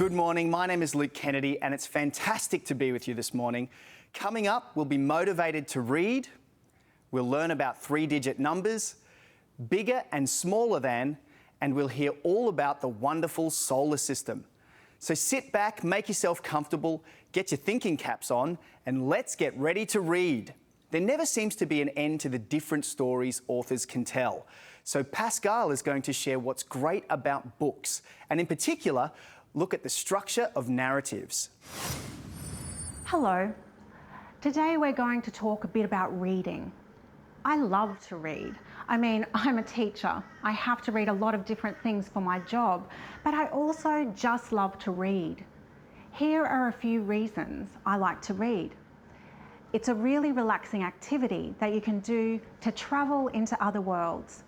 Good morning, my name is Luke Kennedy and it's fantastic to be with you this morning. Coming up, we'll be motivated to read, we'll learn about three-digit numbers, bigger and smaller than, and we'll hear all about the wonderful solar system. So sit back, make yourself comfortable, get your thinking caps on, and let's get ready to read. There never seems to be an end to the different stories authors can tell. So Pascal is going to share what's great about books, and in particular, look at the structure of narratives. Hello. Today we're going to talk a bit about reading. I love to read. I mean, I'm a teacher. I have to read a lot of different things for my job, but I also just love to read. Here are a few reasons I like to read. It's a really relaxing activity that you can do to travel into other worlds.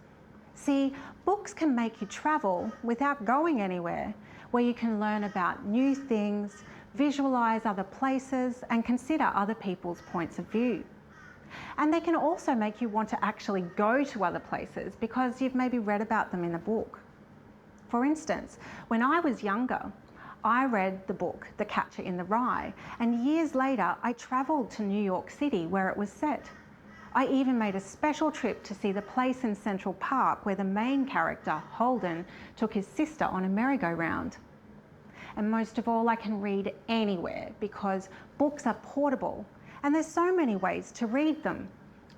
See, books can make you travel without going anywhere, where you can learn about new things, visualize other places, and consider other people's points of view. And they can also make you want to actually go to other places because you've maybe read about them in a book. For instance, when I was younger, I read the book The Catcher in the Rye, and years later I travelled to New York City where it was set. I even made a special trip to see the place in Central Park where the main character, Holden, took his sister on a merry-go-round. And most of all, I can read anywhere because books are portable and there's so many ways to read them.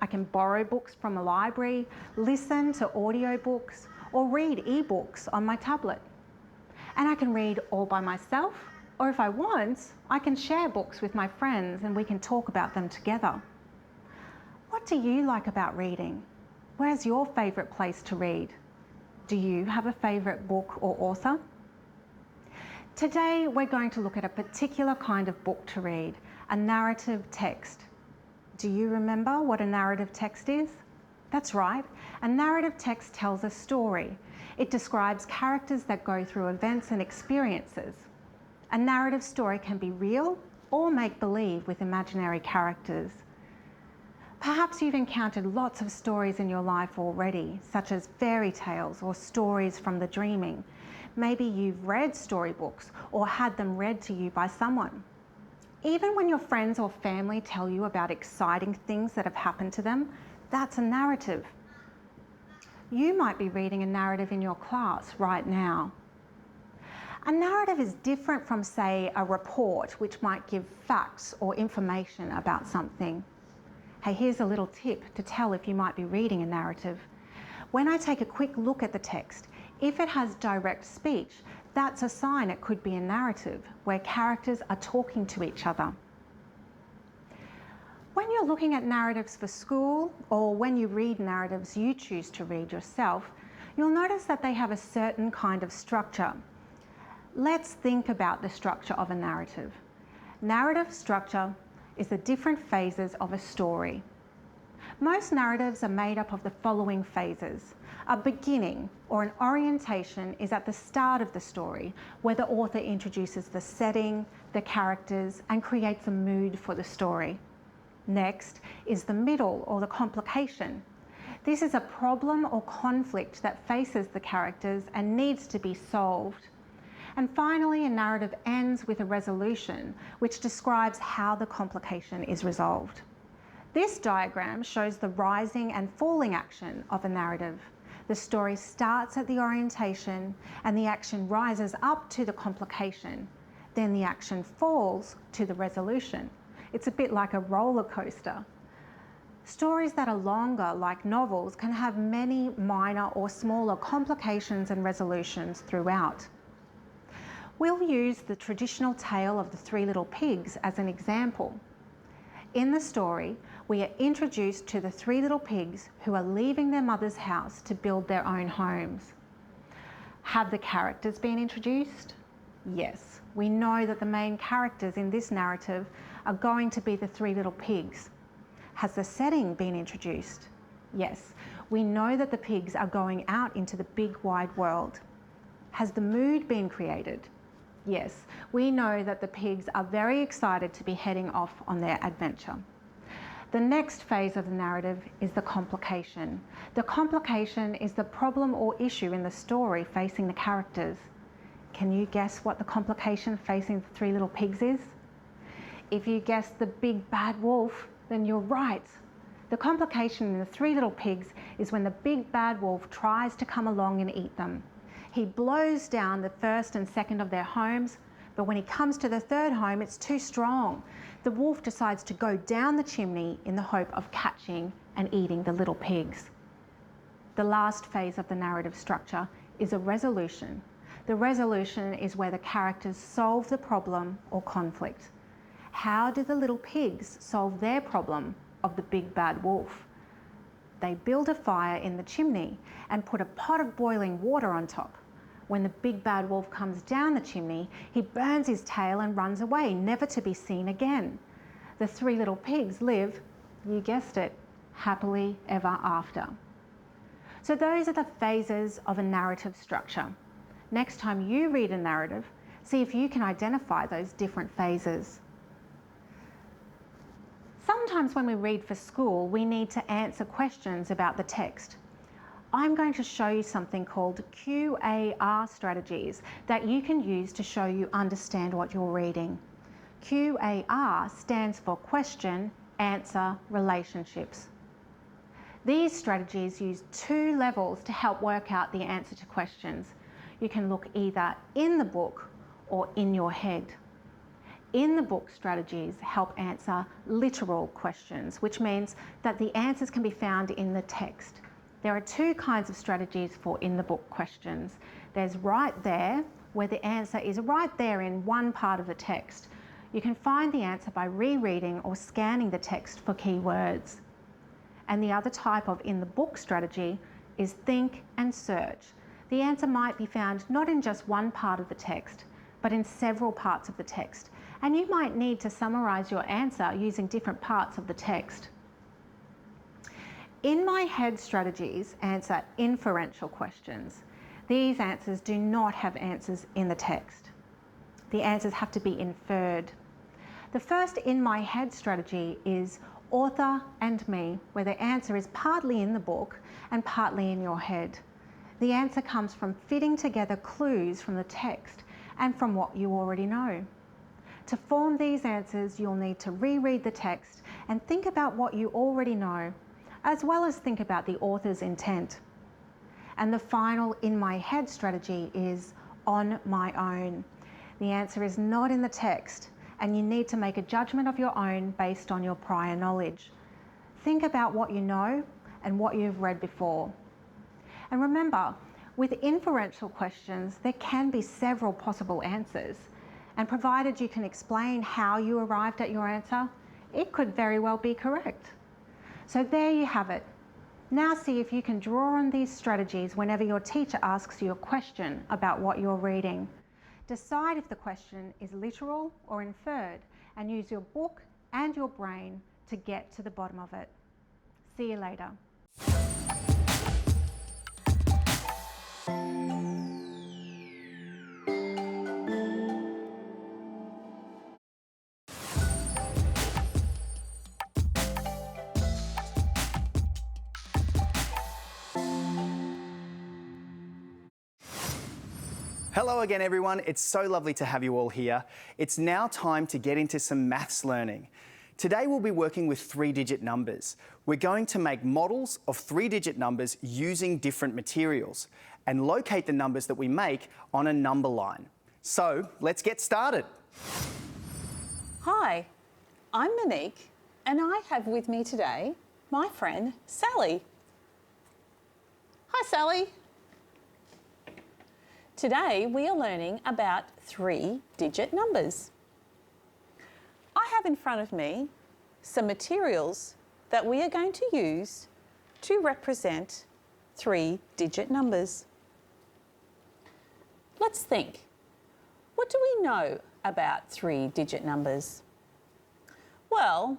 I can borrow books from a library, listen to audiobooks, or read ebooks on my tablet. And I can read all by myself, or if I want, I can share books with my friends and we can talk about them together. What do you like about reading? Where's your favourite place to read? Do you have a favourite book or author? Today we're going to look at a particular kind of book to read, a narrative text. Do you remember what a narrative text is? That's right, a narrative text tells a story. It describes characters that go through events and experiences. A narrative story can be real or make-believe with imaginary characters. Perhaps you've encountered lots of stories in your life already, such as fairy tales or stories from the dreaming. Maybe you've read storybooks or had them read to you by someone. Even when your friends or family tell you about exciting things that have happened to them, that's a narrative. You might be reading a narrative in your class right now. A narrative is different from, say, a report, which might give facts or information about something. Hey, here's a little tip to tell if you might be reading a narrative. When I take a quick look at the text, if it has direct speech, that's a sign it could be a narrative where characters are talking to each other. When you're looking at narratives for school, or when you read narratives you choose to read yourself, you'll notice that they have a certain kind of structure. Let's think about the structure of a narrative. Narrative structure is the different phases of a story. Most narratives are made up of the following phases. A beginning or an orientation is at the start of the story, where the author introduces the setting, the characters, and creates a mood for the story. Next is the middle or the complication. This is a problem or conflict that faces the characters and needs to be solved. And finally, a narrative ends with a resolution, which describes how the complication is resolved. This diagram shows the rising and falling action of a narrative. The story starts at the orientation and the action rises up to the complication. Then the action falls to the resolution. It's a bit like a roller coaster. Stories that are longer, like novels, can have many minor or smaller complications and resolutions throughout. We'll use the traditional tale of the Three Little Pigs as an example. In the story, we are introduced to the three little pigs who are leaving their mother's house to build their own homes. Have the characters been introduced? Yes, we know that the main characters in this narrative are going to be the three little pigs. Has the setting been introduced? Yes, we know that the pigs are going out into the big wide world. Has the mood been created? Yes, we know that the pigs are very excited to be heading off on their adventure. The next phase of the narrative is the complication. The complication is the problem or issue in the story facing the characters. Can you guess what the complication facing the three little pigs is? If you guess the big bad wolf, then you're right. The complication in the three little pigs is when the big bad wolf tries to come along and eat them. He blows down the first and second of their homes, but when he comes to the third home, it's too strong. The wolf decides to go down the chimney in the hope of catching and eating the little pigs. The last phase of the narrative structure is a resolution. The resolution is where the characters solve the problem or conflict. How do the little pigs solve their problem of the big bad wolf? They build a fire in the chimney and put a pot of boiling water on top. When the big bad wolf comes down the chimney, he burns his tail and runs away, never to be seen again. The three little pigs live, you guessed it, happily ever after. So those are the phases of a narrative structure. Next time you read a narrative, see if you can identify those different phases. Sometimes when we read for school, we need to answer questions about the text. I'm going to show you something called QAR strategies that you can use to show you understand what you're reading. QAR stands for question, answer, relationships. These strategies use two levels to help work out the answer to questions. You can look either in the book or in your head. In the book strategies help answer literal questions, which means that the answers can be found in the text. There are two kinds of strategies for in the book questions. There's right there, where the answer is right there in one part of the text. You can find the answer by rereading or scanning the text for keywords. And the other type of in the book strategy is think and search. The answer might be found not in just one part of the text, but in several parts of the text. And you might need to summarize your answer using different parts of the text. In my head strategies answer inferential questions. These answers do not have answers in the text. The answers have to be inferred. The first in my head strategy is author and me, where the answer is partly in the book and partly in your head. The answer comes from fitting together clues from the text and from what you already know. To form these answers, you'll need to reread the text and think about what you already know, as well as think about the author's intent. And the final in my head strategy is on my own. The answer is not in the text, and you need to make a judgment of your own based on your prior knowledge. Think about what you know and what you've read before. And remember, with inferential questions, there can be several possible answers. And provided you can explain how you arrived at your answer, it could very well be correct. So there you have it. Now see if you can draw on these strategies whenever your teacher asks you a question about what you're reading. Decide if the question is literal or inferred, and use your book and your brain to get to the bottom of it. See you later. Hello again, everyone. It's so lovely to have you all here. It's now time to get into some maths learning. Today we'll be working with three-digit numbers. We're going to make models of three-digit numbers using different materials and locate the numbers that we make on a number line. So let's get started. Hi, I'm Monique, and I have with me today my friend Sally. Hi, Sally. Today we are learning about three-digit numbers. I have in front of me some materials that we are going to use to represent three-digit numbers. Let's think. What do we know about three-digit numbers? Well,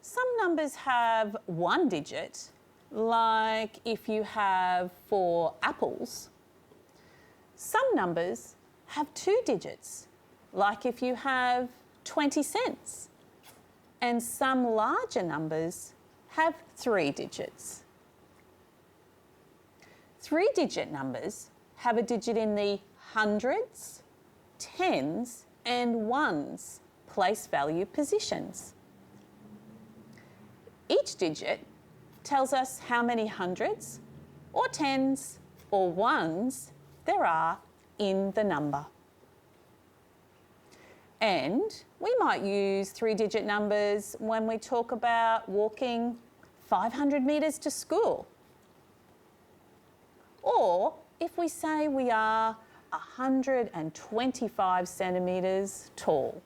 some numbers have one digit, like if you have 4 apples. Some numbers have 2 digits, like if you have 20 cents. And some larger numbers have 3 digits. Three-digit numbers have a digit in the hundreds, tens and ones place value positions. Each digit tells us how many hundreds or tens or ones there are in the number. And we might use 3-digit numbers when we talk about walking 500 metres to school. Or if we say we are 125 centimetres tall.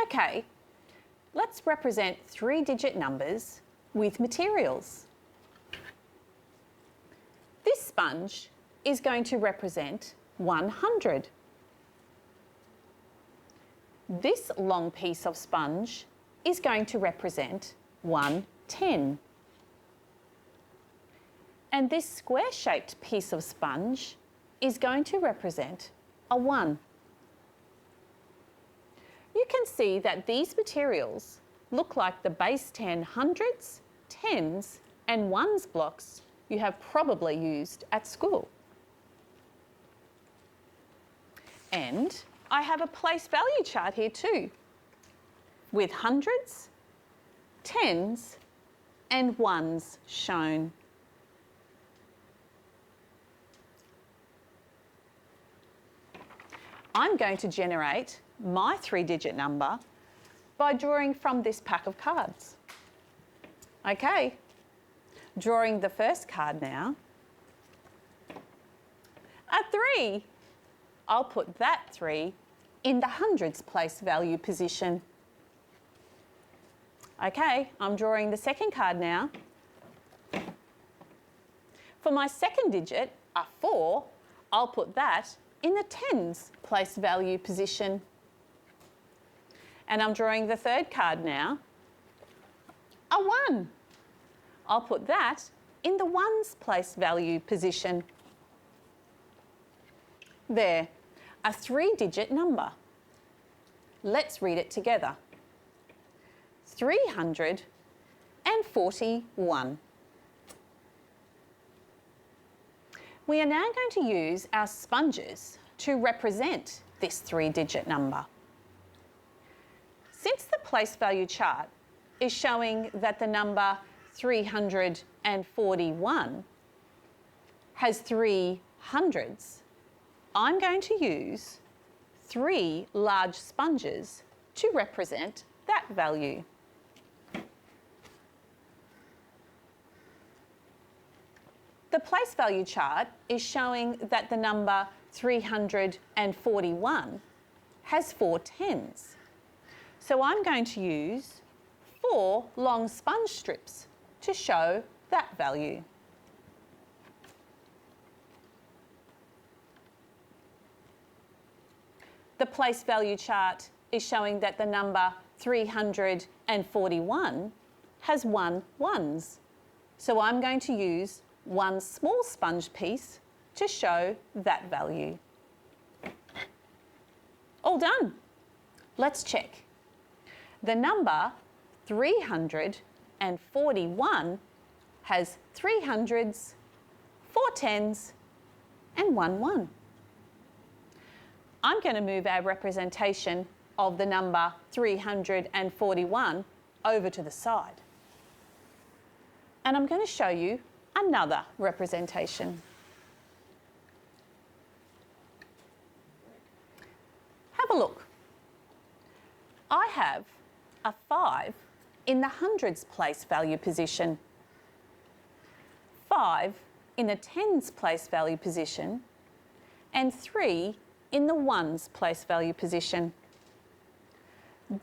Okay, let's represent 3-digit numbers with materials. This sponge is going to represent 100. This long piece of sponge is going to represent 110. And this square-shaped piece of sponge is going to represent a 1. You can see that these materials look like the base 10 hundreds, tens and ones blocks you have probably used at school. And I have a place value chart here too, with hundreds, tens and ones shown. I'm going to generate my 3-digit number by drawing from this pack of cards. Okay, drawing the first card now. A 3. I'll put that 3 in the hundreds place value position. Okay, I'm drawing the second card now. For my second digit, a 4, I'll put that in the tens place value position. And I'm drawing the third card now. A 1. I'll put that in the ones place value position. There, a 3-digit number. Let's read it together. 341. We are now going to use our sponges to represent this 3-digit number. Since the place value chart is showing that the number 341 has 3 hundreds, I'm going to use 3 large sponges to represent that value. The place value chart is showing that the number 341 has 4 tens. So I'm going to use 4 long sponge strips to show that value. The place value chart is showing that the number 341 has 1 ones. So I'm going to use 1 small sponge piece to show that value. All done. Let's check. The number 341 has 3 hundreds, 4 tens and 1 1. I'm going to move our representation of the number 341 over to the side. And I'm going to show you another representation. Have a look. I have a 5 in the hundreds place value position, 5 in the tens place value position, and 3 in the ones place value position.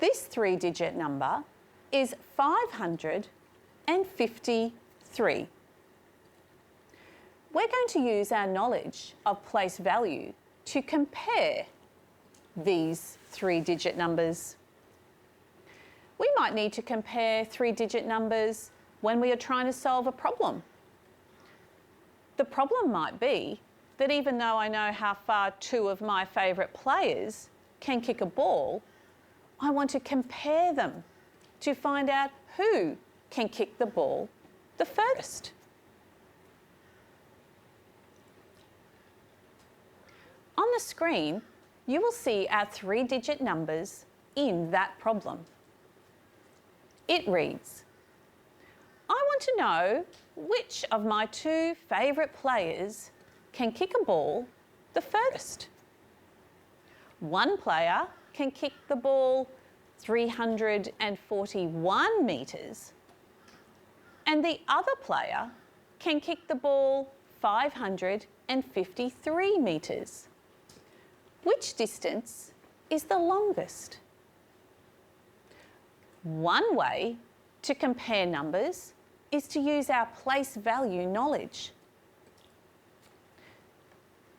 This 3-digit number is 553. We're going to use our knowledge of place value to compare these 3-digit numbers. We might need to compare 3-digit numbers when we are trying to solve a problem. The problem might be that even though I know how far 2 of my favourite players can kick a ball, I want to compare them to find out who can kick the ball the furthest. On the screen, you will see our 3-digit numbers in that problem. It reads, I want to know which of my 2 favourite players can kick a ball the furthest. One player can kick the ball 341 metres and the other player can kick the ball 553 metres. Which distance is the longest? One way to compare numbers is to use our place value knowledge.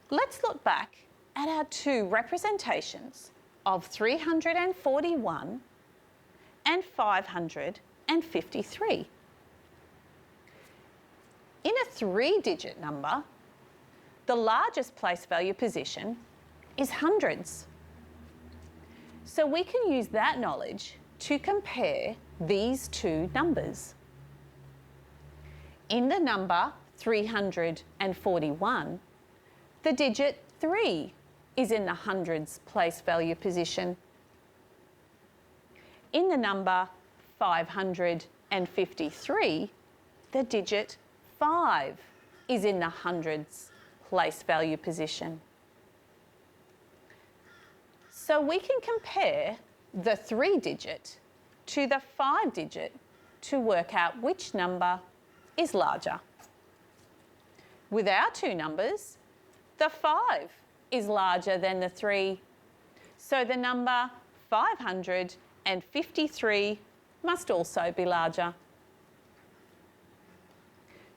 Let's look back at our 2 representations of 341 and 553. In a 3-digit number, the largest place value position is hundreds. So we can use that knowledge to compare these 2 numbers. In the number 341, the digit 3 is in the hundreds place value position. In the number 553, the digit 5 is in the hundreds place value position. So we can compare the 3-digit to the 5-digit to work out which number is larger. With our 2 numbers, the 5 is larger than the 3, so the number 553 must also be larger.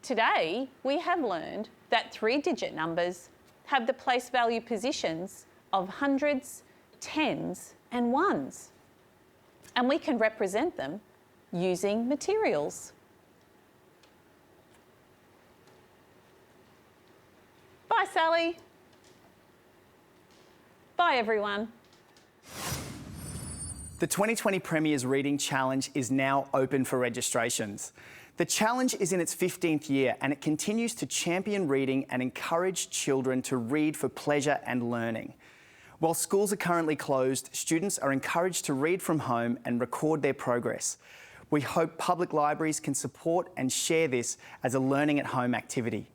Today, we have learned that 3-digit numbers have the place value positions of hundreds, tens and ones, and we can represent them using materials. Bye, Sally. Bye, everyone. The 2020 Premier's Reading Challenge is now open for registrations. The challenge is in its 15th year and it continues to champion reading and encourage children to read for pleasure and learning. While schools are currently closed, students are encouraged to read from home and record their progress. We hope public libraries can support and share this as a learning at home activity.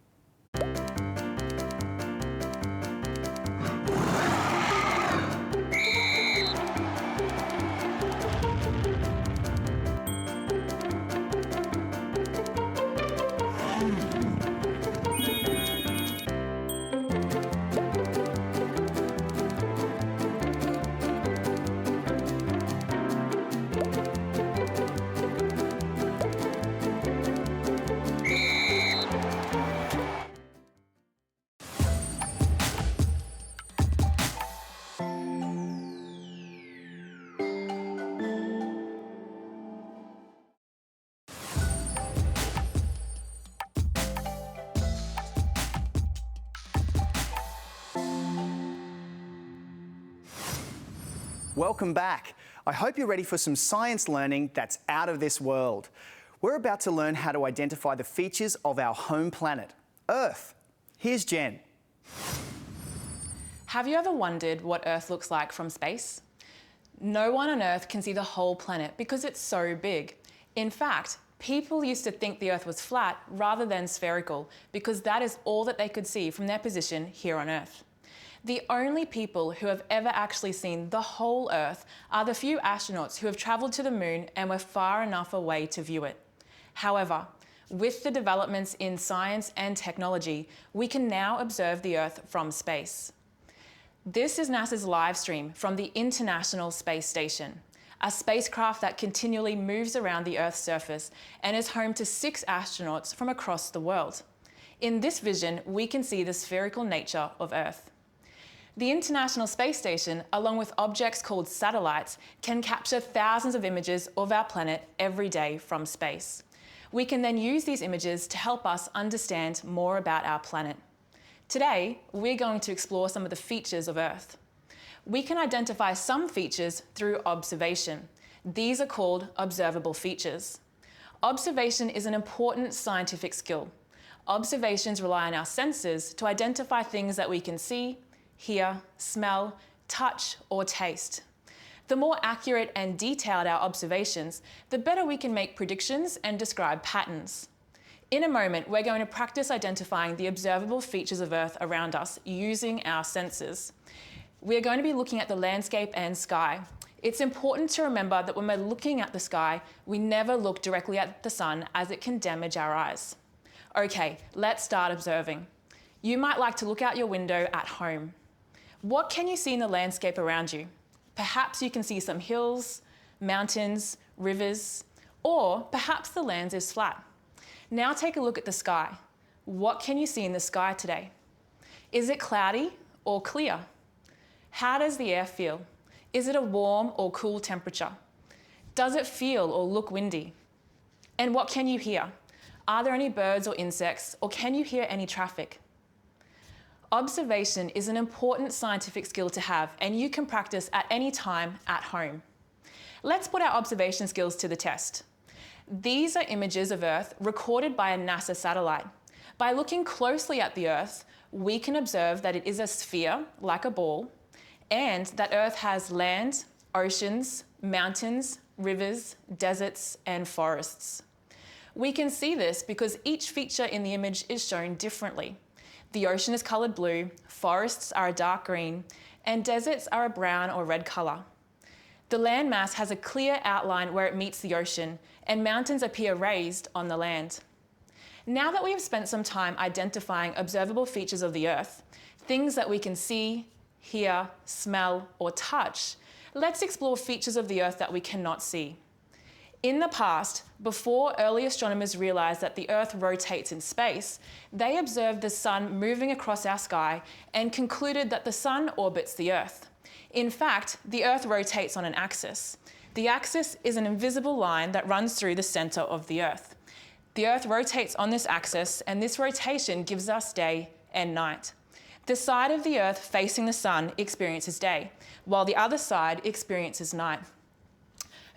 Welcome back. I hope you're ready for some science learning that's out of this world. We're about to learn how to identify the features of our home planet, Earth. Here's Jen. Have you ever wondered what Earth looks like from space? No one on Earth can see the whole planet because it's so big. In fact, people used to think the Earth was flat rather than spherical because that is all that they could see from their position here on Earth. The only people who have ever actually seen the whole Earth are the few astronauts who have travelled to the moon and were far enough away to view it. However, with the developments in science and technology, we can now observe the Earth from space. This is NASA's live stream from the International Space Station, a spacecraft that continually moves around the Earth's surface and is home to 6 astronauts from across the world. In this vision, we can see the spherical nature of Earth. The International Space Station, along with objects called satellites, can capture thousands of images of our planet every day from space. We can then use these images to help us understand more about our planet. Today, we're going to explore some of the features of Earth. We can identify some features through observation. These are called observable features. Observation is an important scientific skill. Observations rely on our senses to identify things that we can see, hear, smell, touch, or taste. The more accurate and detailed our observations, the better we can make predictions and describe patterns. In a moment, we're going to practice identifying the observable features of Earth around us using our senses. We're going to be looking at the landscape and sky. It's important to remember that when we're looking at the sky, we never look directly at the sun as it can damage our eyes. Okay, let's start observing. You might like to look out your window at home. What can you see in the landscape around you? Perhaps you can see some hills, mountains, rivers, or perhaps the land is flat. Now take a look at the sky. What can you see in the sky today? Is it cloudy or clear? How does the air feel? Is it a warm or cool temperature? Does it feel or look windy? And what can you hear? Are there any birds or insects, or can you hear any traffic? Observation is an important scientific skill to have, and you can practice at any time at home. Let's put our observation skills to the test. These are images of Earth recorded by a NASA satellite. By looking closely at the Earth, we can observe that it is a sphere, like a ball, and that Earth has land, oceans, mountains, rivers, deserts, and forests. We can see this because each feature in the image is shown differently. The ocean is coloured blue, forests are a dark green, and deserts are a brown or red colour. The landmass has a clear outline where it meets the ocean, and mountains appear raised on the land. Now that we have spent some time identifying observable features of the Earth, things that we can see, hear, smell, or touch, let's explore features of the Earth that we cannot see. In the past, before early astronomers realised that the Earth rotates in space, they observed the sun moving across our sky and concluded that the sun orbits the Earth. In fact, the Earth rotates on an axis. The axis is an invisible line that runs through the centre of the Earth. The Earth rotates on this axis, and this rotation gives us day and night. The side of the Earth facing the sun experiences day, while the other side experiences night.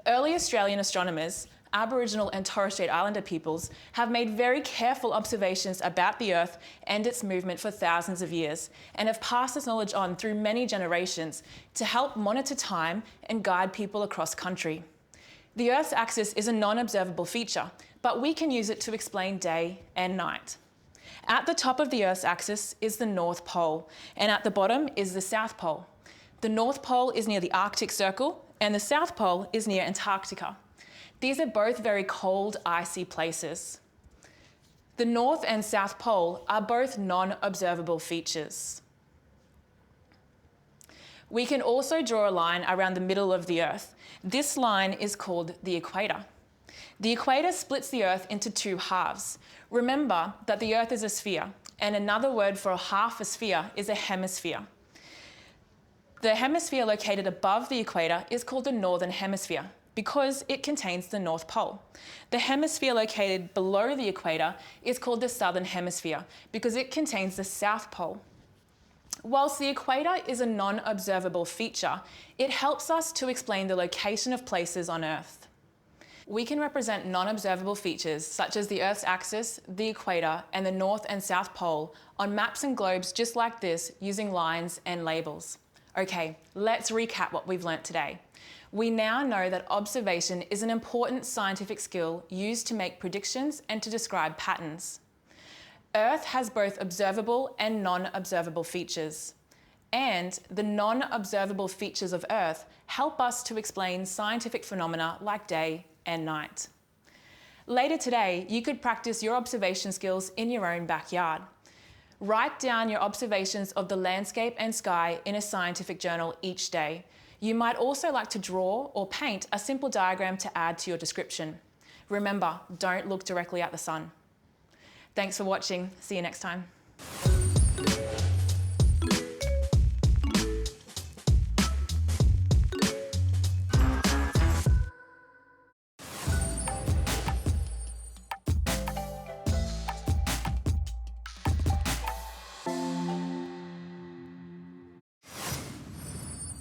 Early Australian astronomers, Aboriginal and Torres Strait Islander peoples, have made very careful observations about the Earth and its movement for thousands of years, and have passed this knowledge on through many generations to help monitor time and guide people across country. The Earth's axis is a non-observable feature, but we can use it to explain day and night. At the top of the Earth's axis is the North Pole, and at the bottom is the South Pole. The North Pole is near the Arctic Circle, and the South Pole is near Antarctica. These are both very cold, icy places. The North and South Pole are both non-observable features. We can also draw a line around the middle of the Earth. This line is called the equator. The equator splits the Earth into two halves. Remember that the Earth is a sphere, and another word for half a sphere is a hemisphere. The hemisphere located above the equator is called the Northern Hemisphere because it contains the North Pole. The hemisphere located below the equator is called the Southern Hemisphere because it contains the South Pole. Whilst the equator is a non-observable feature, it helps us to explain the location of places on Earth. We can represent non-observable features such as the Earth's axis, the equator, and the North and South Pole on maps and globes just like this using lines and labels. Okay, let's recap what we've learnt today. We now know that observation is an important scientific skill used to make predictions and to describe patterns. Earth has both observable and non-observable features. And the non-observable features of Earth help us to explain scientific phenomena like day and night. Later today, you could practice your observation skills in your own backyard. Write down your observations of the landscape and sky in a scientific journal each day. You might also like to draw or paint a simple diagram to add to your description. Remember, don't look directly at the sun. Thanks for watching. See you next time.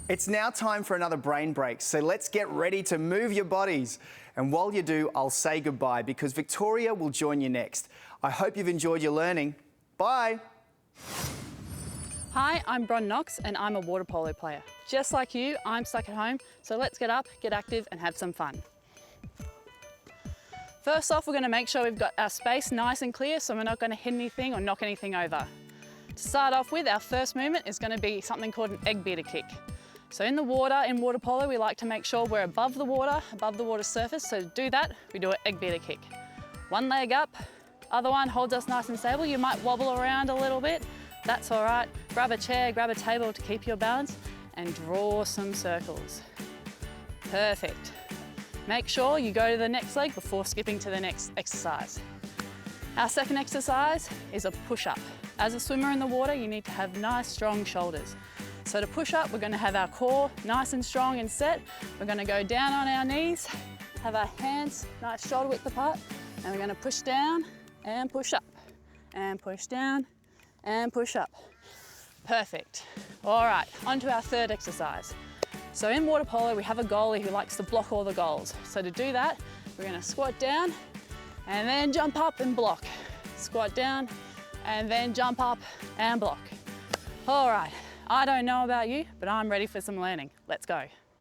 It's now time for another brain break, so let's get ready to move your bodies. And while you do, I'll say goodbye because Victoria will join you next. I hope you've enjoyed your learning. Bye. Hi, I'm Bron Knox and I'm a water polo player. Just like you, I'm stuck at home, so let's get up, get active and have some fun. First off, we're going to make sure we've got our space nice and clear so we're not going to hit anything or knock anything over. To start off with, our first movement is going to be something called an egg beater kick. So in the water, in water polo, we like to make sure we're above the water surface. So to do that, we do an egg beater kick. One leg up, other one holds us nice and stable. You might wobble around a little bit. That's all right. Grab a chair, grab a table to keep your balance and draw some circles. Perfect. Make sure you go to the next leg before skipping to the next exercise. Our second exercise is a push-up. As a swimmer in the water, you need to have nice, strong shoulders. So to push up, we're going to have our core nice and strong and set. We're going to go down on our knees, have our hands nice shoulder width apart, and we're going to push down and push up, and push down and push up. Perfect. All right, on to our third exercise. So in water polo, we have a goalie who likes to block all the goals. So to do that, we're going to squat down and then jump up and block. Squat down and then jump up and block. All right, I don't know about you, but I'm ready for some learning. Let's go.